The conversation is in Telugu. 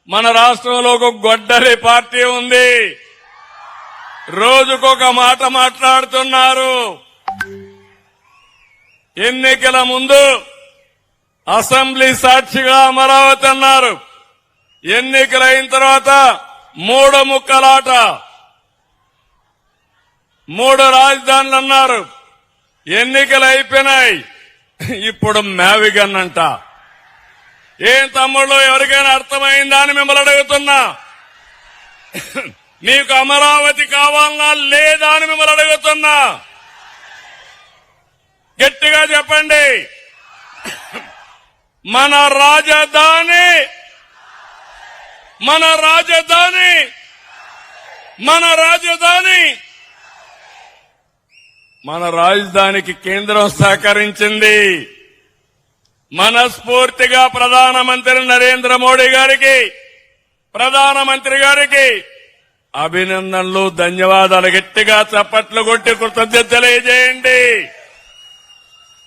మన రాష్ట్రంలో ఒక గొడ్డలి పార్టీ ఉంది. రోజుకొక మాట మాట్లాడుతున్నారు. ఎన్నికల ముందు అసెంబ్లీ సాక్షిగా అమరావతి అన్నారు. ఎన్నికలైన తర్వాత మూడు ముక్కలాట, మూడు రాజధానులు అన్నారు. ఎన్నికలు అయిపోయినాయి. ఇప్పుడు మ్యావిగన్ అంట. ఏం తమ్ముళ్ళు, ఎవరికైనా అర్థమైందా అని మిమ్మల్ని అడుగుతున్నా. మీకు అమరావతి కావాలన్నా లేదా అని మిమ్మల్ని అడుగుతున్నా. గట్టిగా చెప్పండి. మన రాజధాని, మన రాజధాని, మన రాజధాని, మన రాజధానికి కేంద్రం సహకరించింది. మనస్ఫూర్తిగా ప్రధానమంత్రి నరేంద్ర మోడీ గారికి, ప్రధానమంత్రి గారికి అభినందనలు, ధన్యవాదాలు. గట్టిగా చప్పట్లు కొట్టి కృతజ్ఞతలు తెలియజేయండి.